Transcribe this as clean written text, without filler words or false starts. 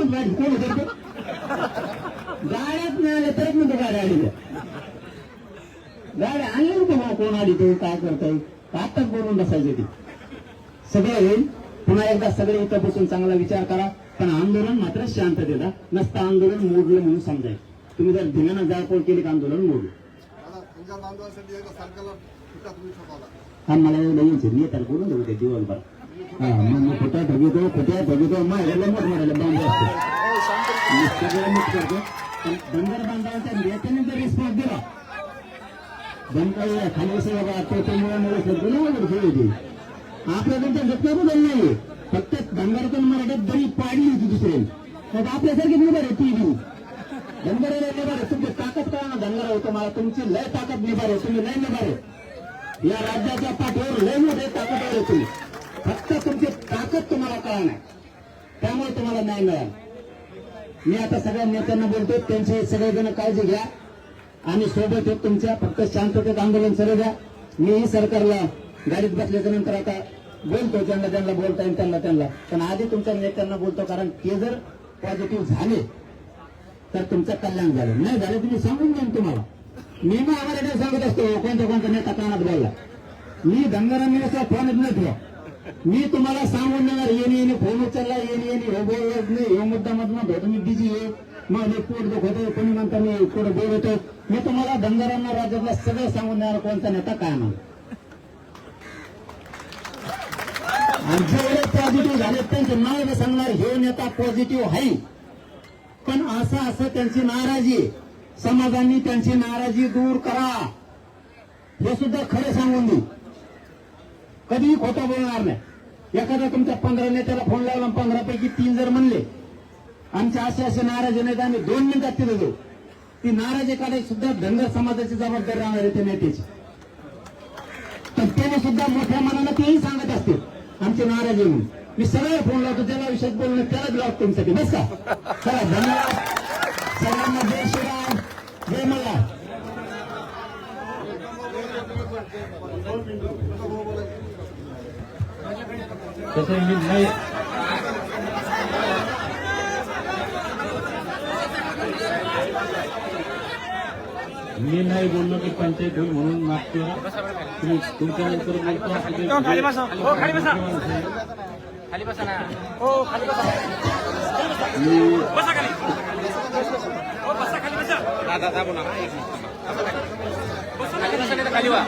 कोण गाडी कोण करतो गाड्यात मिळाले तरच म्हणतो गाड्या आली गाड्या आणली नव्हतं कोण आली ते काय करताय आताच बोलून बसायचे ते सगळं होईल. पुन्हा एकदा सगळे इथं बसून चांगला विचार करा. पण आंदोलन मात्र शांततेला नसतं. आंदोलन मोडलं म्हणून समजायचं. तुम्ही जर धिंगाणा जाळपोळ केली का आंदोलन मोडलं. हा मला एवढं यायचं मी त्याला बोलून देऊ ते दिवसभर. हा मग खोट्या ठगितो मारायला मोठ मारायला बांधले असते सगळं मुक्त करतो. पण बंदर बांधवाच्या नेत्याने जर रिस्पॉन्स दिला बंद खाली असं बाबा तो मुळे करतो ना होती आपल्याकडे तर घटना बदल नाहीये. फक्त बंगारातून मराठ्यात दरी पाडली होती दुसऱ्याने. तर आपल्यासारखे निभार आहे ती धनगराला निभार आहे. तुमची ताकद कळा ना धनगरा होतो मला तुमची लय ताकद निभार आहे. तुम्ही लय निभार आहे. या राज्याच्या पाठीवर लय मोठे ताकदवर आहे तुम्ही. फक्त तुमची ताकद तुम्हाला कळा नाही त्यामुळे तुम्हाला न्याय मिळाला. मी आता सगळ्या नेत्यांना बोलतो त्यांचे सगळेजण काळजी घ्या आणि सोबत येत तुमच्या फक्त शांततेत आंदोलन चालू द्या. मीही सरकारला गाडीत बसल्याच्या नंतर आता बोलतो ज्यांना बोलता येईल त्यांना पण आधी तुमच्या नेत्यांना बोलतो कारण ते जर पॉझिटिव्ह झाले तर तुमचं कल्याण झालं. नाही झालं तुम्ही सांगून द्या तुम्हाला. मी मग आम्हाला सांगत असतो कोणत्या नेता कानात बोलला. मी धनगरांनी असं फोनच नाही ठेवा. मी तुम्हाला सांगून देणार येणे फोन उचलला येणे हे बोलत नाही हे मुद्दा मधून तुम्ही बिझी आहे मग मी पोट दुखवतो कोणी म्हणता मी पुढे बोलवतो. मी तुम्हाला धनगरांना राज्यातला सगळं सांगून देणार कोणता नेता काय म्हणतो. आणि जेवढे पॉझिटिव्ह झाले त्यांचे नाव सांगणार हे नेता पॉझिटिव्ह आहे. पण असं त्यांची नाराजी समाजाने त्यांची नाराजी दूर करा हे सुद्धा खरं सांगून देऊ. कधीही खोटं बोलणार नाही. एखादा तुमच्या 15 नेत्याला फोन लावला 15 पैकी 3 जर म्हणले आमच्या असे नाराजी नाही तर आम्ही 2 मिनिटात तिथे जाऊ. ती नाराजी काढायची सुद्धा धनगर समाजाची जबाबदारी राहणार आहे त्या नेत्याची. पण त्याने सुद्धा मोठ्या मनानं तेही सांगत असते आमची नाराजी म्हणून. मी सगळ्या फोन लावतो ज्याला विषयात बोलणं त्यालाच लावतो तुमच्यासाठी बस का. चला धन्यवाद सगळ्यांना. जय श्रीराम जय मल्हार. मी नाही बोललो की पंचायत होईल म्हणून मागतो तुम्ही तुमच्या नंतर बोलतो. खाली बसा खाली बसा ना हो खाली बसा बसा खाली हो बसा खाली बसा दादा दाबू नका एक मिनिट बसा खाली बसा खाली वा